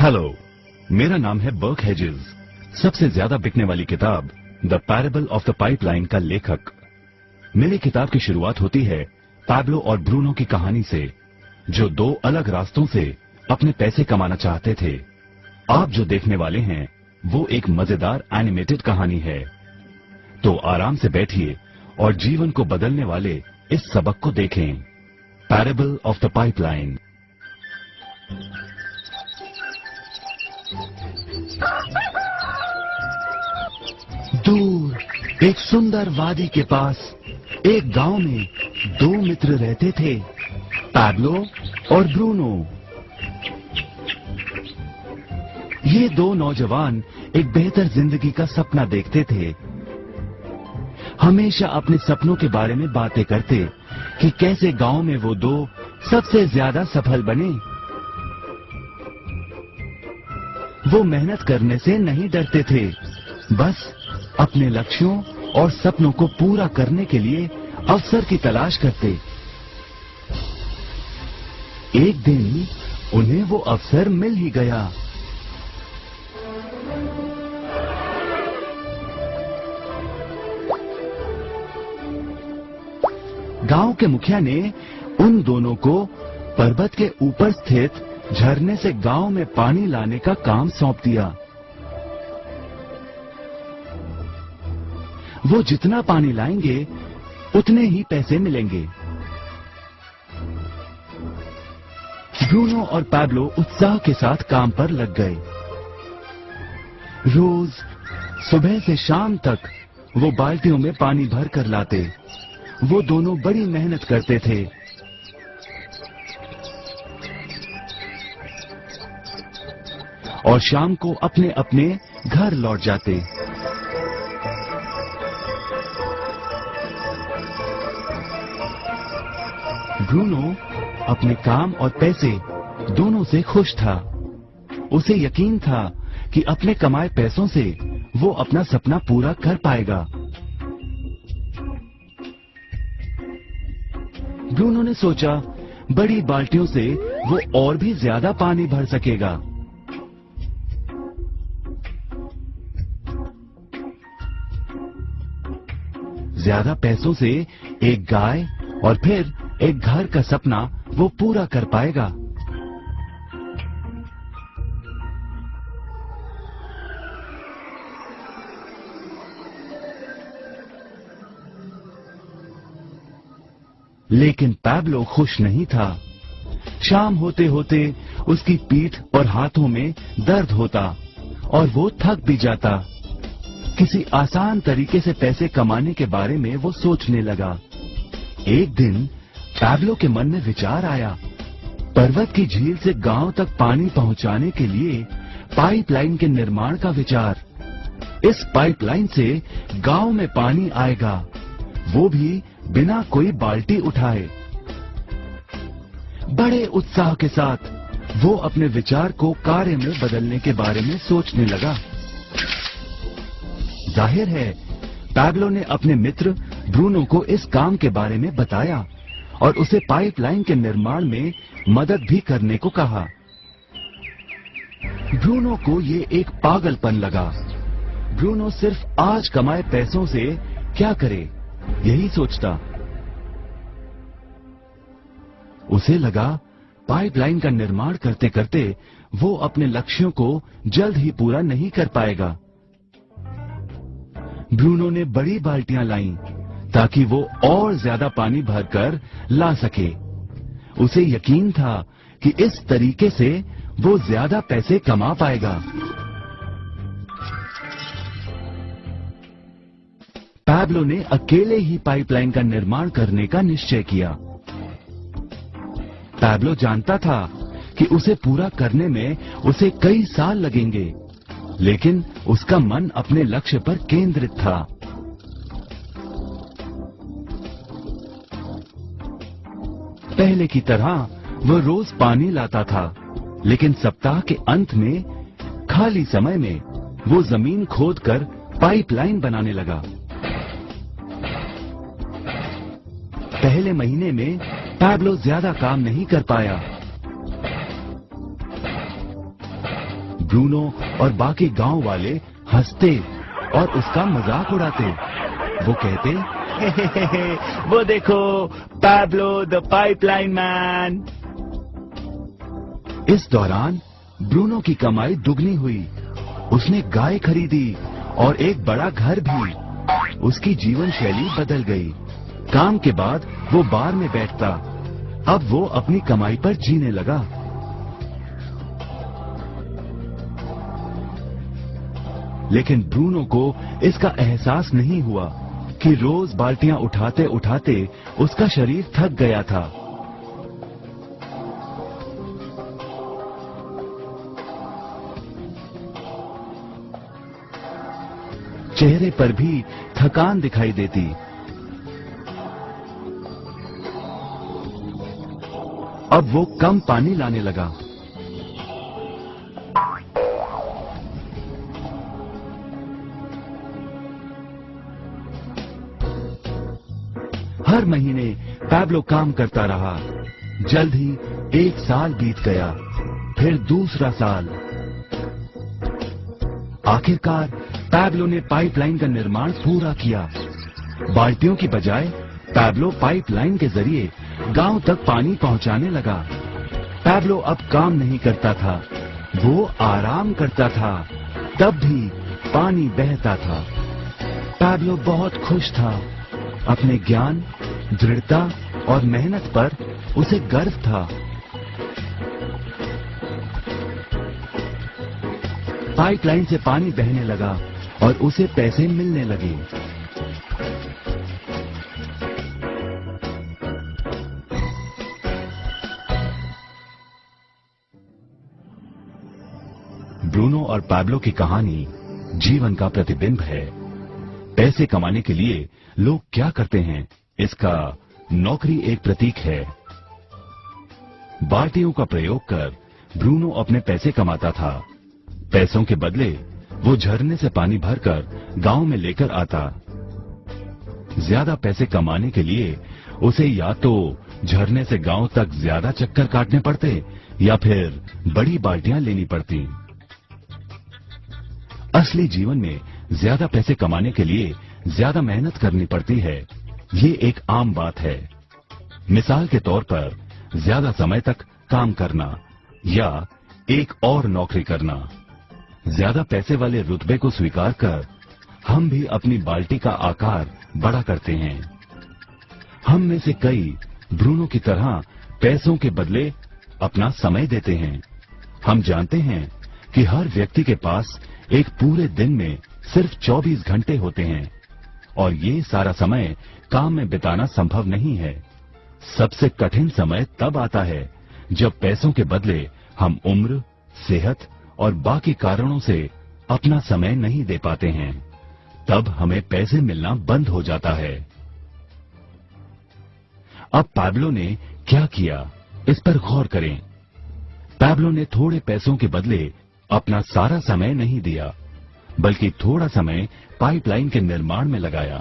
Hello, मेरा नाम है बर्क हेजेस। सबसे ज्यादा बिकने वाली किताब the parable of the pipeline का लेखक। मेरी किताब की शुरुआत होती है पैब्लो और ब्रूनो की कहानी से, जो दो अलग रास्तों से अपने पैसे कमाना चाहते थे। आप जो देखने वाले हैं वो एक मजेदार एनिमेटेड कहानी है। तो आराम से बैठिए और जीवन को बदलने वाले इस सबक को देखें, पैरेबल ऑफ द पाइपलाइन। दूर एक सुंदर वादी के पास एक गांव में दो मित्र रहते थे, पैब्लो और ब्रूनो। ये दो नौजवान एक बेहतर जिंदगी का सपना देखते थे। हमेशा अपने सपनों के बारे में बातें करते कि कैसे गांव में वो दो सबसे ज्यादा सफल बने। वो मेहनत करने से नहीं डरते थे, बस अपने लक्ष्यों और सपनों को पूरा करने के लिए अवसर की तलाश करते। एक दिन उन्हें वो अवसर मिल ही गया। गांव के मुखिया ने उन दोनों को पर्वत के ऊपर स्थित झरने से गांव में पानी लाने का काम सौंप दिया। वो जितना पानी लाएंगे उतने ही पैसे मिलेंगे। ब्रूनो और पैब्लो उत्साह के साथ काम पर लग गए। रोज सुबह से शाम तक वो बाल्टियों में पानी भर कर लाते। वो दोनों बड़ी मेहनत करते थे। और शाम को अपने अपने घर लौट जाते। ब्रूनो अपने काम और पैसे दोनों से खुश था। उसे यकीन था कि अपने कमाए पैसों से वो अपना सपना पूरा कर पाएगा। ब्रूनो ने सोचा बड़ी बाल्टियों से वो और भी ज्यादा पानी भर सकेगा। ज्यादा पैसों से एक गाय और फिर एक घर का सपना वो पूरा कर पाएगा। लेकिन पैब्लो खुश नहीं था। शाम होते होते उसकी पीठ और हाथों में दर्द होता और वो थक भी जाता। किसी आसान तरीके से पैसे कमाने के बारे में वो सोचने लगा। एक दिन पैब्लो के मन में विचार आया, पर्वत की झील से गांव तक पानी पहुंचाने के लिए पाइपलाइन के निर्माण का विचार। इस पाइपलाइन से गांव में पानी आएगा, वो भी बिना कोई बाल्टी उठाए। बड़े उत्साह के साथ वो अपने विचार को कार्य में बदलने के बारे में सोचने लगा। जाहिर है पैब्लो ने अपने मित्र ब्रूनो को इस काम के बारे में बताया और उसे पाइपलाइन के निर्माण में मदद भी करने को कहा। ब्रूनो को ये एक पागलपन लगा। ब्रूनो सिर्फ आज कमाए पैसों से क्या करे, यही सोचता। उसे लगा पाइपलाइन का निर्माण करते करते वो अपने लक्ष्यों को जल्द ही पूरा नहीं कर पाएगा। ब्रूनो ने बड़ी बाल्टियां लाईं ताकि वो और ज्यादा पानी भरकर ला सके। उसे यकीन था कि इस तरीके से वो ज्यादा पैसे कमा पाएगा। पैब्लो ने अकेले ही पाइपलाइन का निर्माण करने का निश्चय किया। पैब्लो जानता था कि उसे पूरा करने में उसे कई साल लगेंगे, लेकिन उसका मन अपने लक्ष्य पर केंद्रित था। पहले की तरह वह रोज पानी लाता था, लेकिन सप्ताह के अंत में खाली समय में वो जमीन खोदकर पाइपलाइन बनाने लगा। पहले महीने में पैब्लो ज्यादा काम नहीं कर पाया। ब्रूनो और बाकी गांव वाले हंसते और उसका मजाक उड़ाते। वो कहते, हे, वो देखो पैब्लो द पाइपलाइन मैन। इस दौरान ब्रूनो की कमाई दुगनी हुई। उसने गाय खरीदी और एक बड़ा घर भी। उसकी जीवन शैली बदल गई। काम के बाद वो बार में बैठता। अब वो अपनी कमाई पर जीने लगा। लेकिन ब्रूनो को इसका एहसास नहीं हुआ कि रोज बाल्टियां उठाते उठाते उसका शरीर थक गया था। चेहरे पर भी थकान दिखाई देती। अब वो कम पानी लाने लगा। हर महीने पैब्लो काम करता रहा। जल्द ही 1 साल बीत गया, फिर दूसरा साल। आखिरकार पैब्लो ने पाइपलाइन का निर्माण पूरा किया। बाल्टियों की बजाय पैब्लो पाइपलाइन के जरिए गांव तक पानी पहुंचाने लगा। पैब्लो अब काम नहीं करता था, वो आराम करता था। तब भी पानी बहता था। पैब्लो बहुत खुश था। अपने ज्ञान, दृढ़ता और मेहनत पर उसे गर्व था। पाइपलाइन से पानी बहने लगा और उसे पैसे मिलने लगे। ब्रूनो और पैब्लो की कहानी जीवन का प्रतिबिंब है। पैसे कमाने के लिए लोग क्या करते हैं, इसका नौकरी एक प्रतीक है। बाल्टियों का प्रयोग कर ब्रूनो अपने पैसे कमाता था। पैसों के बदले वो झरने से पानी भरकर गांव में लेकर आता। ज्यादा पैसे कमाने के लिए उसे या तो झरने से गांव तक ज्यादा चक्कर काटने पड़ते या फिर बड़ी बाल्टियां लेनी पड़ती। असली जीवन में ज्यादा पैसे कमाने के लिए ज्यादा मेहनत करनी पड़ती है। ये एक आम बात है। मिसाल के तौर पर ज्यादा समय तक काम करना या एक और नौकरी करना। ज्यादा पैसे वाले रुतबे को स्वीकार कर हम भी अपनी बाल्टी का आकार बड़ा करते हैं। हम में से कई ब्रूनो की तरह पैसों के बदले अपना समय देते हैं। हम जानते हैं कि हर व्यक्ति के पास एक पूरे दिन में सिर्फ 24 घंटे होते हैं और ये सारा समय काम में बिताना संभव नहीं है। सबसे कठिन समय तब आता है जब पैसों के बदले हम उम्र, सेहत और बाकी कारणों से अपना समय नहीं दे पाते हैं। तब हमें पैसे मिलना बंद हो जाता है। अब पैब्लो ने क्या किया, इस पर गौर करें। पैब्लो ने थोड़े पैसों के बदले अपना सारा समय नहीं दिया, बल्कि थोड़ा समय पाइपलाइन के निर्माण में लगाया।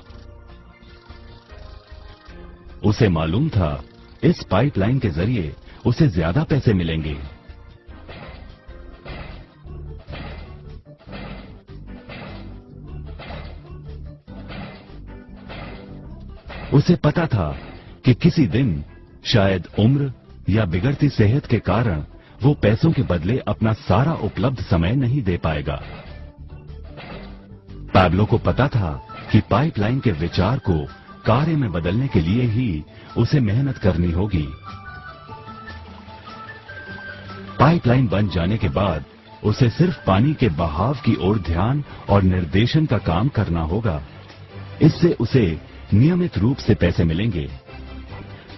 उसे मालूम था इस पाइपलाइन के जरिए उसे ज्यादा पैसे मिलेंगे। उसे पता था कि किसी दिन शायद उम्र या बिगड़ती सेहत के कारण वो पैसों के बदले अपना सारा उपलब्ध समय नहीं दे पाएगा। पैब्लो को पता था कि पाइपलाइन के विचार को कार्य में बदलने के लिए ही उसे मेहनत करनी होगी। पाइपलाइन बन जाने के बाद उसे सिर्फ पानी के बहाव की ओर ध्यान और निर्देशन का काम करना होगा। इससे उसे नियमित रूप से पैसे मिलेंगे।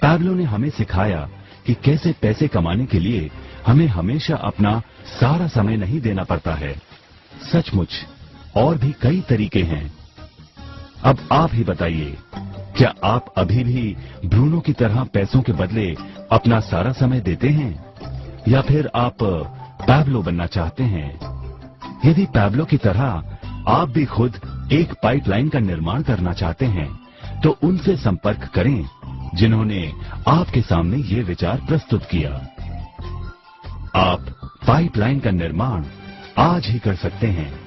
पैब्लो ने हमें सिखाया कि कैसे पैसे कमाने के लिए हमें हमेशा अपना सारा समय नहीं देना पड़ता है। सचमुच और भी कई तरीके हैं। अब आप ही बताइए, क्या आप अभी भी ब्रूनो की तरह पैसों के बदले अपना सारा समय देते हैं या फिर आप पैब्लो बनना चाहते हैं? यदि पैब्लो की तरह आप भी खुद एक पाइपलाइन का निर्माण करना चाहते हैं तो उनसे संपर्क करें जिन्होंने आपके सामने ये विचार प्रस्तुत किया। आप पाइपलाइन का निर्माण आज ही कर सकते हैं।